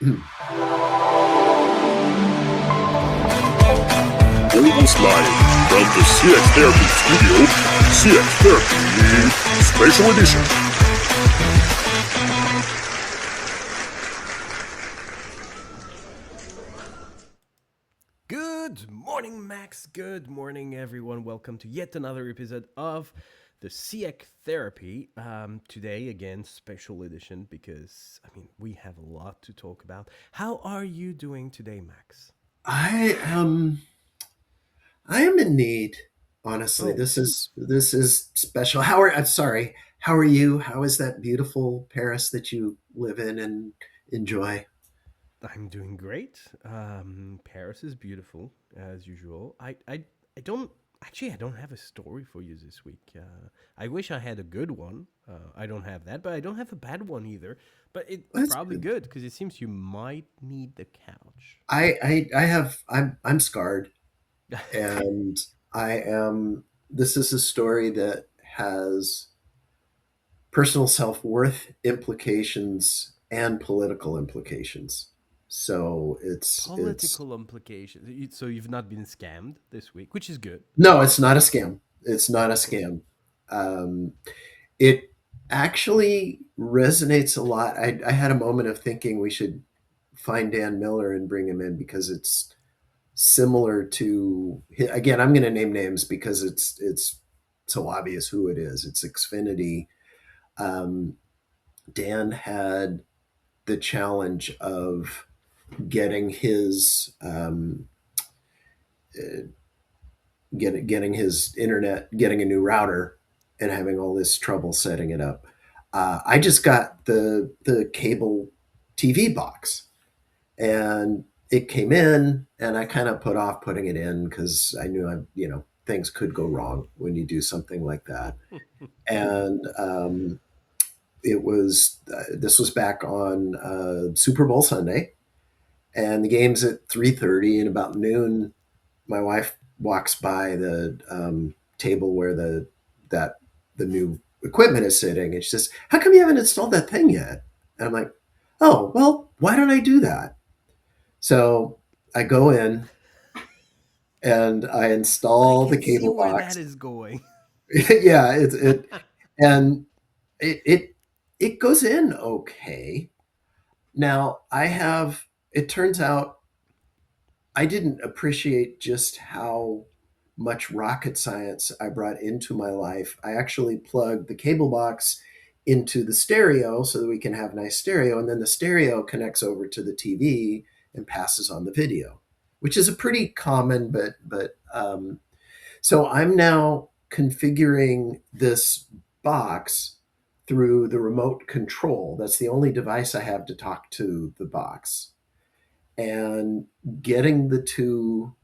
Broadcast live from the CX Therapy Studio, CX Therapy Special Edition. Good morning, Max. Good morning, everyone. Welcome to yet another episode of the CX Therapy. Today, again, special edition because, we have a lot to talk about. How are you doing today, Max? I am I am in need. Honestly, Oh, this is special. I'm sorry. How are you? How is that beautiful Paris that you live in and enjoy? I'm doing great. Paris is beautiful, as usual. I don't. Actually, I don't have a story for you this week. I wish I had a good one. I don't have that, but I don't have a bad one either. But it's That's probably good. good because it seems you might need the couch. I'm scarred, and I am. This is a story that has personal self worth implications and political implications. So it's Political implications. So you've not been scammed this week, which is good. no, it's not a scam. It's not a scam. Um, it actually resonates a lot. I had a moment of thinking we should find Dan Miller and bring him in because it's similar to. Again, I'm going to name names because it's so obvious who it is. It's Xfinity. Um, Dan had the challenge of getting his uh, getting his internet, getting a new router, and having all this trouble setting it up. I just got the cable TV box, and it came in, and I kind of put off putting it in because I knew things could go wrong when you do something like that. And it was this was back on Super Bowl Sunday, and the game's at 3:30, and about noon my wife walks by the table where that the new equipment is sitting, and she says, "How come you haven't installed that thing yet?" And I'm like, "Oh, well, why don't I do that?" So I go in and I I install the can see cable where that box. is going. Yeah, and it it it goes in okay. Now I have. It turns out I didn't appreciate just how much rocket science I brought into my life. I actually plugged the cable box into the stereo so that we can have nice stereo, and then the stereo connects over to the TV and passes on the video, which is a pretty common. But so I'm now configuring this box through the remote control. That's the only device I have to talk to the box, and getting the two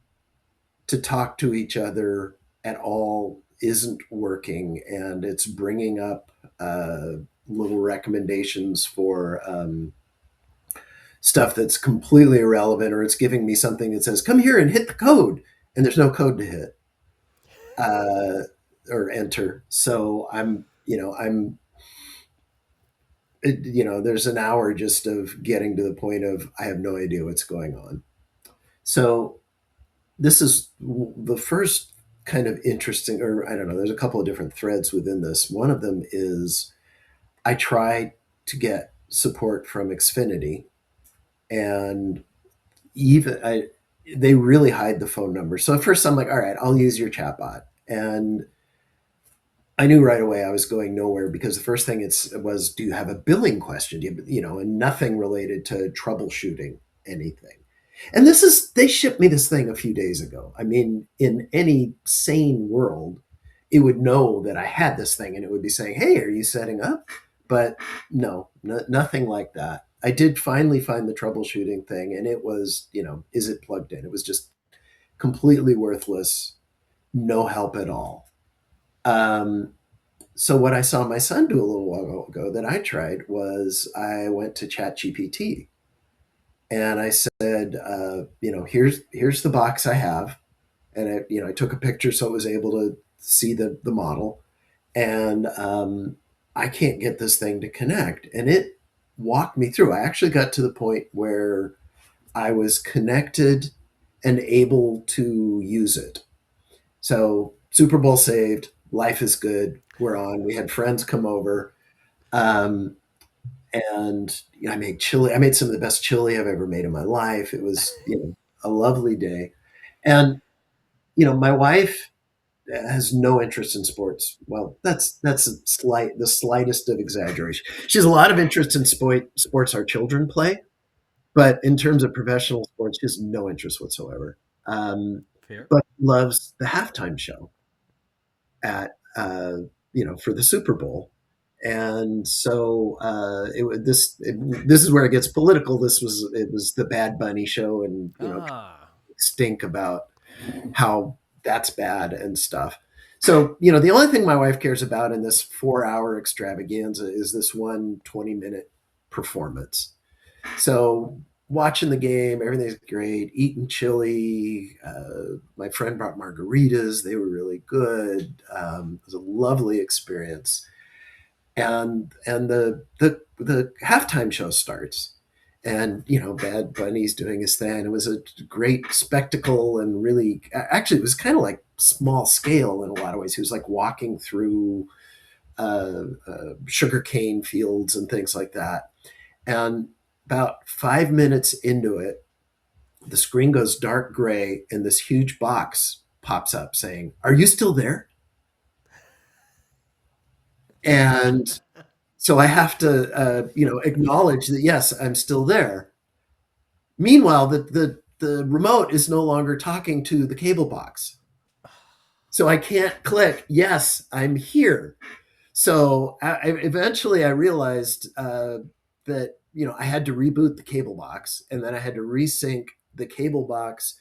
to talk to each other at all isn't working, and it's bringing up little recommendations for stuff that's completely irrelevant, or it's giving me something that says come here and hit the code, and there's no code to hit uh, or enter. So there's an hour just of getting to the point of I have no idea what's going on. So this is the first kind of interesting, or I don't know, there's a couple of different threads within this. One of them is I tried to get support from Xfinity, and even they really hide the phone number. So at first I'm like, all right, I'll use your chatbot. And I knew right away I was going nowhere because the first thing was, do you have a billing question? And nothing related to troubleshooting anything. And they shipped me this thing a few days ago. I mean, in any sane world, it would know that I had this thing and it would be saying, "Hey, are you setting up?" But nothing like that. I did finally find the troubleshooting thing, and it was, is it plugged in? It was just completely worthless, no help at all. Um, so what I saw my son do a little while ago that I tried was I went to ChatGPT and I said, here's the box I have, and I took a picture so it was able to see the model, and I can't get this thing to connect, and walked me through. I actually got to the point where I was connected and able to use it. So Super Bowl saved, life is good. We're on. We had friends come over, um, and I made chili. I made some of the best chili I've ever made in my life. It was a lovely day, and my wife has no interest in sports. Well, that's the slightest of exaggeration. She has a lot of interest in sports our children play, but in terms of professional sports, she has no interest whatsoever. Fair. But loves the halftime show at for the Super Bowl. And so this is where it gets political. It was the Bad Bunny show, and Ah, stink about how that's bad and stuff. So, the only thing my wife cares about in this 4-hour extravaganza is this one 20-minute performance. So, watching the game, everything's great, eating chili. My friend brought margaritas, they were really good. It was a lovely experience. And the halftime show starts, and Bad Bunny's doing his thing. It was a great spectacle, and really, actually, it was kind of like small scale in a lot of ways. He was like walking through sugarcane fields and things like that. And about 5 minutes into it, the screen goes dark gray, and this huge box pops up saying, "Are you still there?" And so I have to, acknowledge that yes, I'm still there. Meanwhile, the remote is no longer talking to the cable box, so I can't click yes, I'm here. So eventually I realized that I had to reboot the cable box, and then I had to resync the cable box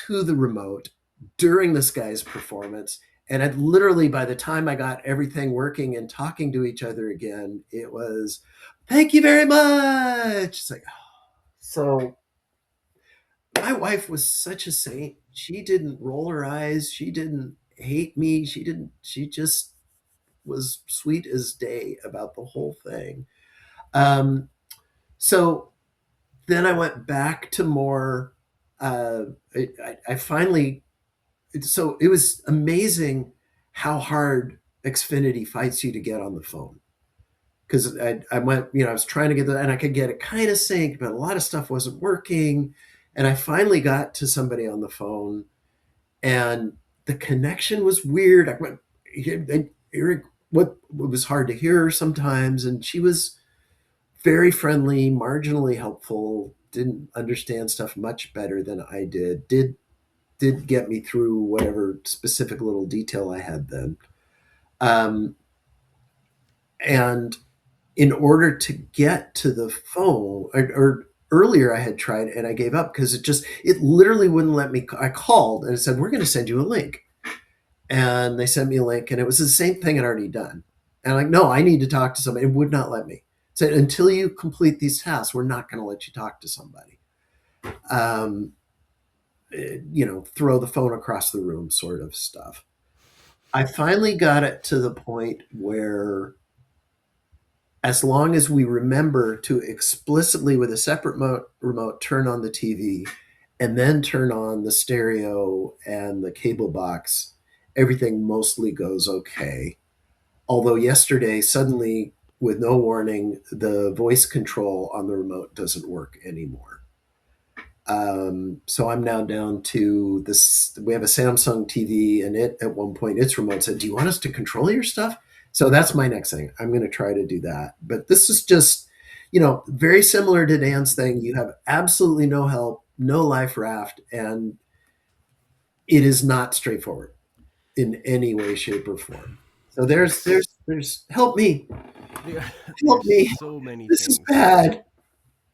to the remote during this guy's performance. And literally, by the time I got everything working and talking to each other again, it was, thank you very much. It's like, so my wife was such a saint. She didn't roll her eyes. She didn't hate me. She just was sweet as day about the whole thing. Um, so then I went back to more. I finally, so it was amazing how hard Xfinity fights you to get on the phone. Because I went, I was trying to get that, and I could get it kind of synced, but a lot of stuff wasn't working. And I finally got to somebody on the phone, and the connection was weird. I went, Eric, what was hard to hear her sometimes, and she was very friendly, marginally helpful, didn't understand stuff much better than I did get me through whatever specific little detail I had then. And in order to get to the phone, or earlier I had tried and I gave up because it literally wouldn't let me. I called and it said, we're going to send you a link. And they sent me a link, and it was the same thing I'd already done. And I'm like, no, I need to talk to somebody. It would not let me. It said, until you complete these tasks, we're not going to let you talk to somebody. Throw the phone across the room sort of stuff. I finally got it to the point where, as long as we remember to explicitly, with a separate remote, turn on the TV and then turn on the stereo and the cable box, everything mostly goes okay. Although yesterday, suddenly, with no warning, the voice control on the remote doesn't work anymore. So I'm now down to this. We have a Samsung TV, and at one point, its remote said, "Do you want us to control your stuff?" So that's my next thing. I'm going to try to do that. But this is just, very similar to Dan's thing. You have absolutely no help, no life raft, and it is not straightforward in any way, shape, or form. So there's help me, there, help there's me. so many This is things. bad.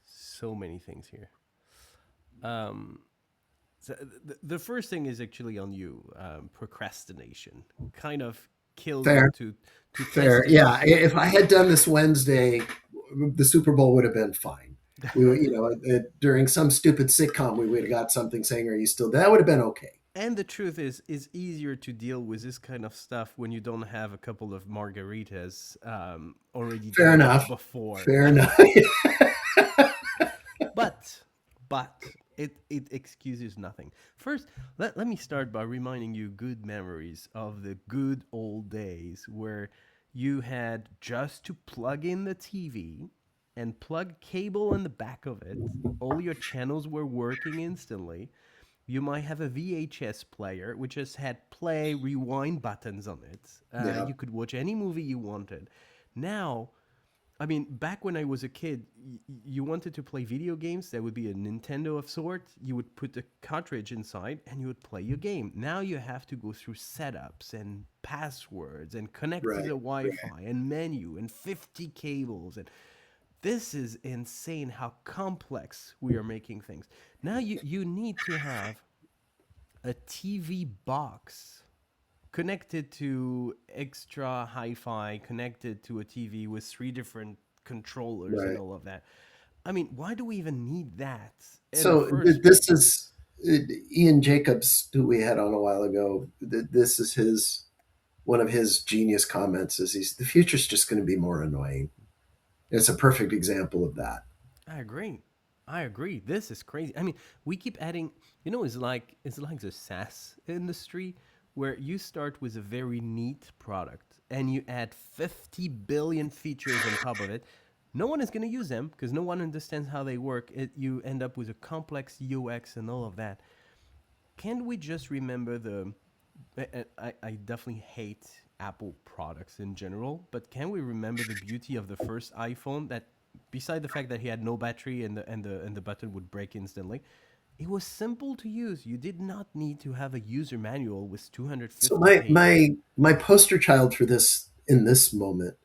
So many things here. Um, so the first thing is actually on you. Procrastination kind of kills you Fair, to fair. test you. Yeah, if I had done this Wednesday, the Super Bowl would have been fine. We would, during some stupid sitcom, we would have got something saying, "Are you still?" That would have been okay. And the truth is easier to deal with this kind of stuff when you don't have a couple of margaritas already Fair drunk enough. before. Fair enough. But it excuses nothing. First, let me start by reminding you good memories of the good old days where you had just to plug in the TV and plug cable in the back of it. All your channels were working instantly. You might have a VHS player which just had play, rewind buttons on it. Yeah. You could watch any movie you wanted. Now, I mean, back when I was a kid, you wanted to play video games. There would be a Nintendo of sorts. You would put the cartridge inside and you would play your game. Now you have to go through setups and passwords and connect to Right. the Wi-Fi and menu and 50 cables. And this is insane how complex we are making things. Now you need to have a TV box connected to extra hi-fi, connected to a TV with three different controllers and Right. all of that. I mean, why do we even need that in the So first this place? is Ian Jacobs, who we had on a while ago. This is his one of his genius comments. Is he's the future's just going to be more annoying. It's a perfect example of that. I agree. I agree. This is crazy. I mean, we keep adding. It's like the SaaS industry where you start with a very neat product and you add 50 billion features on top of it. No one is going to use them because no one understands how they work. You end up with a complex UX and all of that. Can't we just remember the? I definitely hate Apple products in general, but can we remember the beauty of the first iPhone? That beside the fact that he had no battery and the button would break instantly, it was simple to use. You did not need to have a user manual with So 250 my pages. my my poster child for this in this moment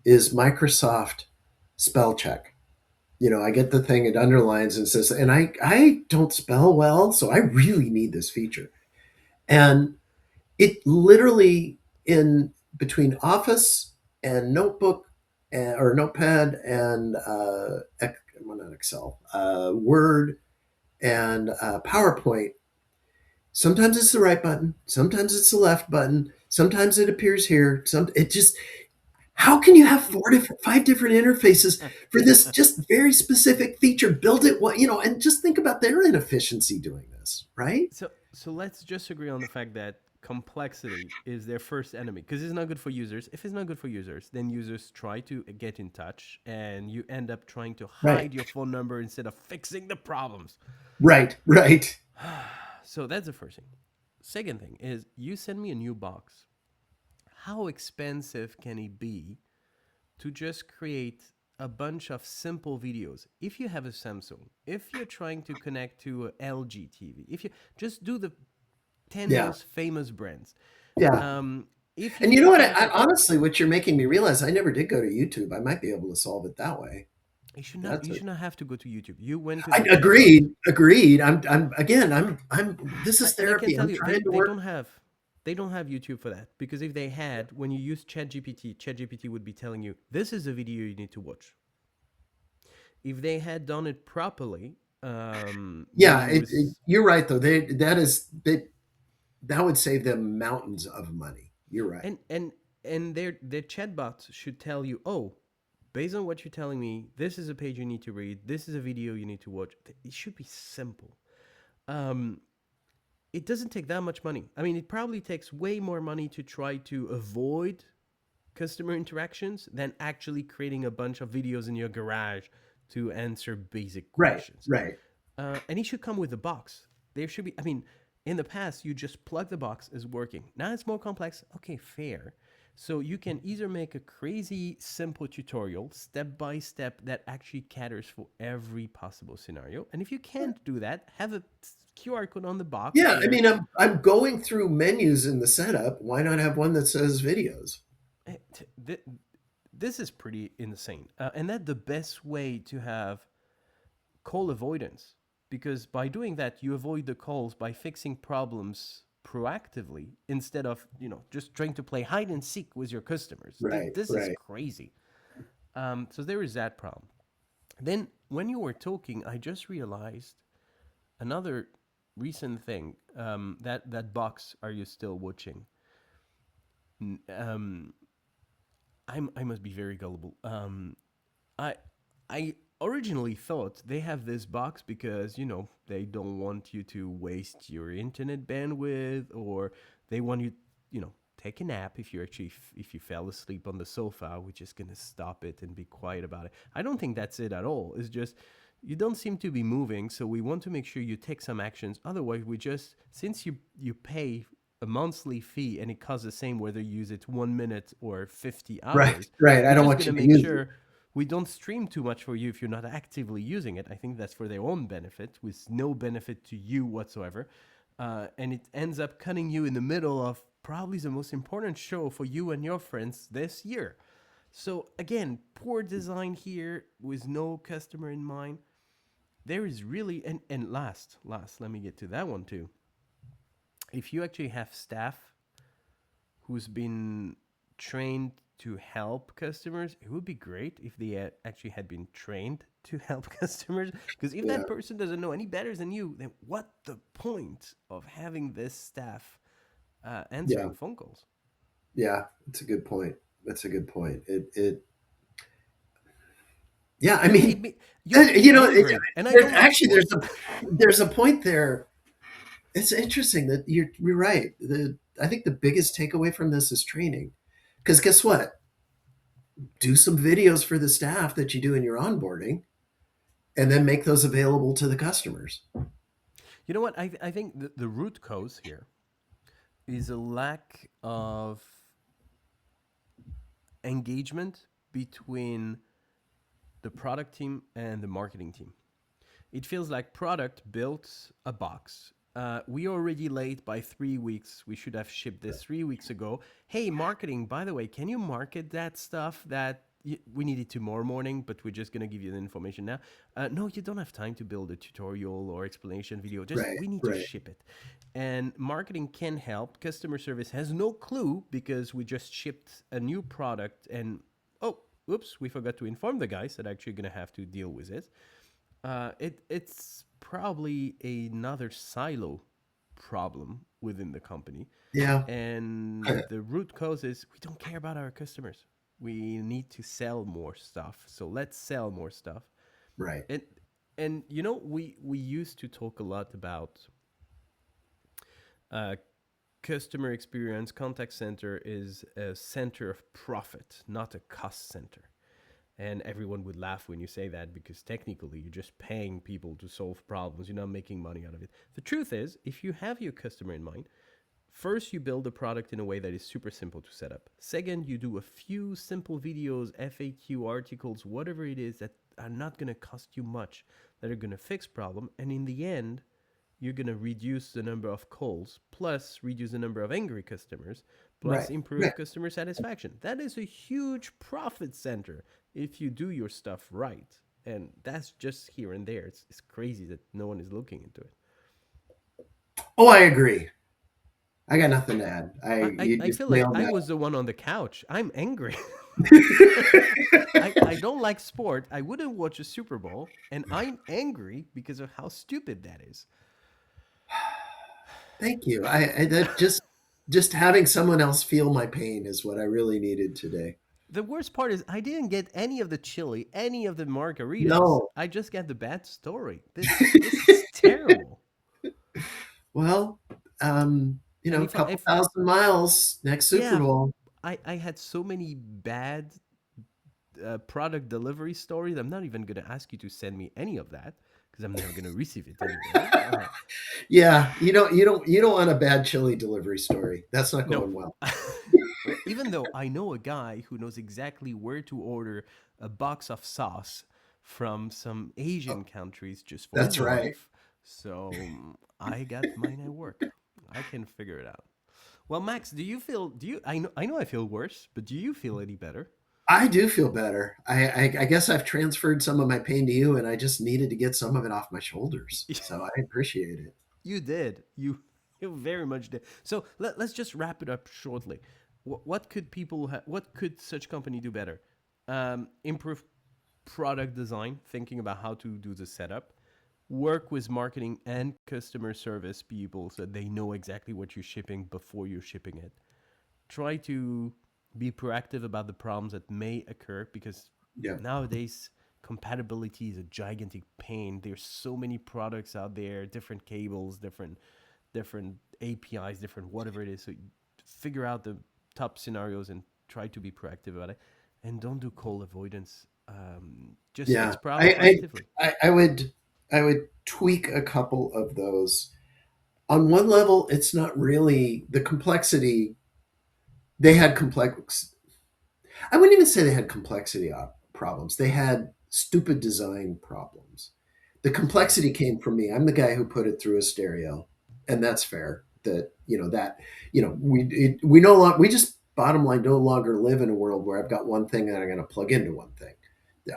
is Microsoft spell check. I get the thing, it underlines and says, and I don't spell well, so I really need this feature. And it literally in between Office and Notebook or Notepad and well, not Excel, Word and PowerPoint. Sometimes it's the right button, sometimes it's the left button, sometimes it appears here. It just how can you have five different interfaces for this just very specific feature? Build it, and just think about their inefficiency doing this, right? So let's just agree on the fact that complexity is their first enemy because it's not good for users. If it's not good for users, then users try to get in touch and you end up trying to Right, hide your phone number instead of fixing the problems. right, right. So that's the first thing. Second thing is you send me a new box. How expensive can it be to just create a bunch of simple videos? If you have a Samsung, if you're trying to connect to a LG TV, if you just do the 10 Yeah, most famous brands. yeah. Um, if you And you need know to what? connect it, Honestly, what you're making me realize, I never did go to YouTube. I might be able to solve it that way. you should not That's you a, should not have to go to YouTube. You went to I the chatbot. agreed, agreed. I'm. This is And I can therapy. tell I'm you trying to work. they don't have YouTube for that because if they had, when you use ChatGPT would be telling you this is a video you need to watch. If they had done it properly, Yeah, meaning with you're right though. That would save them mountains of money. You're right. and their chatbot should tell you, oh, based on what you're telling me, this is a page you need to read, this is a video you need to watch. It should be simple. Um, it doesn't take that much money. I mean, it probably takes way more money to try to avoid customer interactions than actually creating a bunch of videos in your garage to answer basic Right, questions. right. And it should come with a box. There should be, I mean, in the past, you just plug the box is working. Now it's more complex. Okay, fair. So you can either make a crazy simple tutorial, step by step, that actually caters for every possible scenario. And if you can't do that, have a QR code on the box Yeah, I where mean, I'm going through menus in the setup. Why not have one that says videos? eh, this is pretty insane. And that's the best way to have call avoidance because by doing that you avoid the calls by fixing problems proactively instead of just trying to play hide and seek with your customers. Right, This is right. crazy. So there is that problem. Then when you were talking, I just realized another recent thing. That box. Are you still watching? N- Um, I must be very gullible. I I originally thought they have this box because they don't want you to waste your internet bandwidth, or they want you take a nap if you actually if you fell asleep on the sofa. We're just gonna stop it and be quiet about it. I don't think that's it at all. It's just you don't seem to be moving, so we want to make sure you take some actions. Otherwise, we just since you pay a monthly fee and it costs the same whether you use it 1 minute or 50 Right, hours, right. I we're don't just want going to you to make use it. sure we don't stream too much for you if you're not actively using it. I think that's for their own benefit, with no benefit to you whatsoever. And it ends up cutting you in the middle of probably the most important show for you and your friends this year. So, again, poor design here with no customer in mind. There is really, and last, let me get to that one too. If you actually have staff who's been trained to help customers, it would be great if they actually had been trained to help customers. Because if Yeah, that person doesn't know any better than you, then what the point of having this staff yeah, answering phone calls? yeah. It's a good point. That's a good point. Yeah. I You mean, made me you made me angry, and I don't like actually, sport. there's a point there. It's interesting that you're right. I think the biggest takeaway from this is training, because guess what? Do some videos for the staff that you do in your onboarding, and then make those available to the customers. You know what? I think the root cause here is a lack of engagement between the product team and the marketing team. It feels like product built a box. We are already late by 3 weeks. We should have shipped this 3 weeks ago. Hey, marketing, by the way, can you market that stuff that we needed tomorrow morning, but we're just going to give you the information now? No, you don't have time to build a tutorial or explanation video. Just Right, we need to right. ship it. And marketing can help. Customer service has no clue because we just shipped a new product and oh, oops, we forgot to inform the guys that actually going to have to deal with it. It's probably another silo problem within the company, Yeah, and the root cause is we don't care about our customers. We need to sell more stuff, so let's sell more stuff. right. And we used to talk a lot about uh, customer experience. Contact center is a center of profit, not a cost center. And everyone would laugh when you say that because technically you're just paying people to solve problems. You're not making money out of it. The truth is, if you have your customer in mind, first you build a product in a way that is super simple to set up. Second, you do a few simple videos, FAQ articles, whatever it is that are not going to cost you much, that are going to fix problem. And in the end, you're going to reduce the number of calls, plus reduce the number of angry customers, plus Right, right. improve customer satisfaction. That is a huge profit center if you do your stuff right. And that's just here and there. It's crazy that no one is looking into it. Oh, I agree. I got nothing to add. You I just feel like nailed I that. was the one on the couch. I'm angry. I don't like sport. I wouldn't watch a Super Bowl. And I'm angry because of how stupid that is. Thank you. I that just having someone else feel my pain is what I really needed today. The worst part is I didn't get any of the chili, any of the margaritas. No. I just got the bad story. This is terrible. Well, And a if I couple if thousand miles next Super yeah, Bowl. I had so many bad product delivery stories. I'm not even gonna ask you to send me any of that because I'm never gonna receive it anyway. Yeah, you don't want a bad chili delivery story. That's not No. going well. Even though I know a guy who knows exactly where to order a box of sauce from some Asian countries just for his That's right. wife, so I got mine at work. I can figure it out. Well, Max, do you feel? Do you? I know I feel worse, but do you feel any better? I do feel better. I guess I've transferred some of my pain to you, and I just needed to get some of it off my shoulders. So I appreciate it. You did. You very much did. So let's just wrap it up shortly. What could people? What could such company do better? Improve product design, thinking about how to do the setup. work with marketing and customer service people so they know exactly what you're shipping before you're shipping it. Try to be proactive about the problems that may occur, because Yeah. nowadays compatibility is a gigantic pain. There's so many products out there, different cables, different APIs, different whatever it is. So figure out the top scenarios and try to be proactive about it, and don't do call avoidance. Just fix Yeah. problem proactively. I would tweak a couple of those. On one level, it's not really the complexity. They had complex. I wouldn't even say they had complexity problems. They had stupid design problems. The complexity came from me. I'm the guy who put it through a stereo, and that's fair. We no longer, we just, bottom line, no longer live in a world where I've got one thing that I'm going to plug into one thing.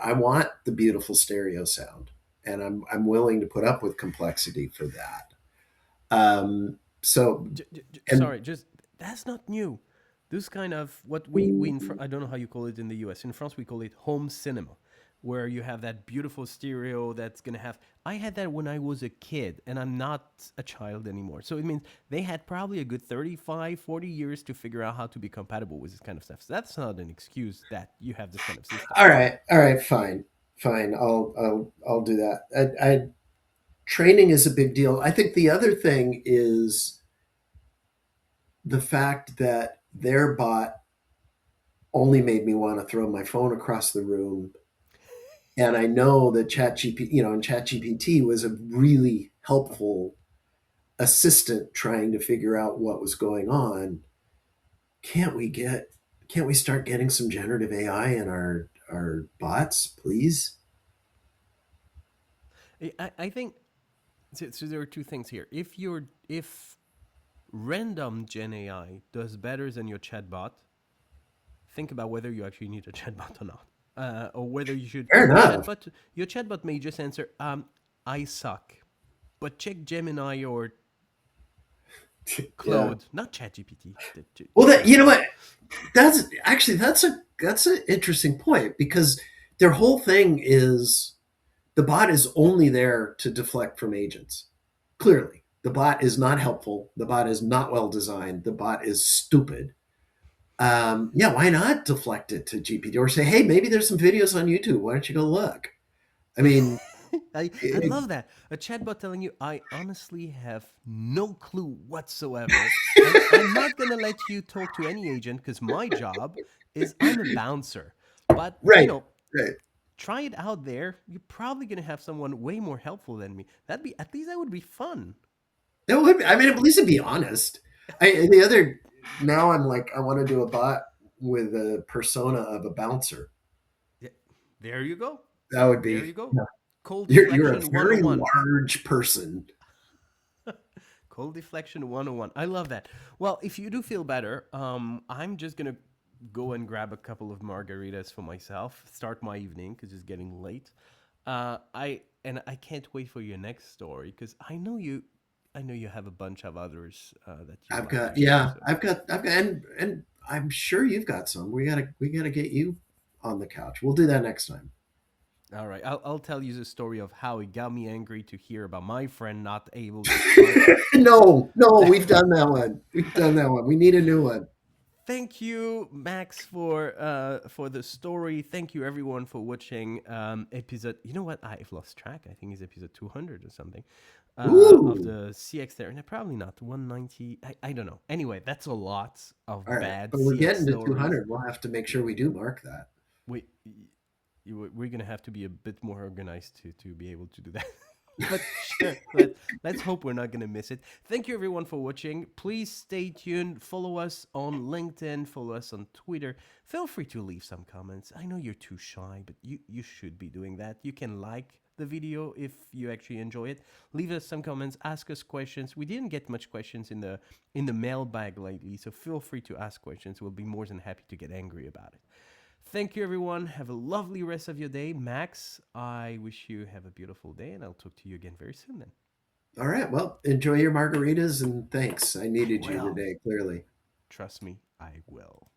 I want the beautiful stereo sound, and I'm willing to put up with complexity for that. So and Sorry, just that's not new. This kind of what I don't know how you call it in the US. In France, we call it home cinema, where you have that beautiful stereo that's gonna have. I had that when I was a kid, and I'm not a child anymore. So it means they had probably a good 35, 40 years to figure out how to be compatible with this kind of stuff. So that's not an excuse that you have this kind of system. all right, fine. I'll do that. Training is a big deal. I think the other thing is the fact that their bot only made me want to throw my phone across the room. And I know that ChatGPT was a really helpful assistant trying to figure out what was going on. Can't we start getting some generative AI in our bots, please? I think so. There are two things here. If random Gen AI does better than your chatbot, think about whether you actually need a chatbot or not, or whether you should. Fair enough. Your chatbot may just answer, "I suck," but check Gemini or Claude, Yeah. not ChatGPT. Well, you know what? That's an interesting point, because their whole thing is the bot is only there to deflect from agents. Clearly, the bot is not helpful. The bot is not well designed. The bot is stupid. Yeah, why not deflect it to GPT, or say, hey, maybe there's some videos on YouTube. Why don't you go look? I mean, I love that. A chatbot telling you, I honestly have no clue whatsoever. And I'm not going to let you talk to any agent because my job is I'm a bouncer. But, right, right. try it out there. You're probably going to have someone way more helpful than me. At least that would be fun. It would be, I mean, at least it'd be honest. Now I'm like, I want to do a bot with a persona of a bouncer. Yeah, there you go. That would be. There you go. Yeah. Cold You're a deflection very 101. large person. Cold deflection 101. I love that. Well, if you do feel better, I'm just going to go and grab a couple of margaritas for myself, start my evening because it's getting late. I can't wait for your next story, because I know you have a bunch of others that you I've like got, to share, yeah, so. I've got, and I'm sure you've got some. We gotta get you on the couch. We'll do that next time. All right, I'll tell you the story of how it got me angry to hear about my friend not able to start. No, we've done that one. We've done that one. We need a new one. Thank you, Max, for the story. Thank you, everyone, for watching episode. You know what? I've lost track. I think it's episode 200 or something of Ooh. the CX there, and probably not 190. I don't know. Anyway, that's a lot of All right, bad but we're CX getting to stories. 200. We'll have to make sure we do mark that. We're gonna have to be a bit more organized to be able to do that. But sure, let's hope we're not gonna miss it. Thank you, everyone, for watching. Please stay tuned. Follow us on LinkedIn. Follow us on Twitter. Feel free to leave some comments. I know you're too shy, but you should be doing that. You can like the video if you actually enjoy it. Leave us some comments. Ask us questions. We didn't get much questions in the mailbag lately, so feel free to ask questions. We'll be more than happy to get angry about it. Thank you, everyone. Have a lovely rest of your day. Max, I wish you have a beautiful day, and I'll talk to you again very soon then. All right. Well, enjoy your margaritas, and thanks. I needed you Well. today, clearly. Trust me, I will.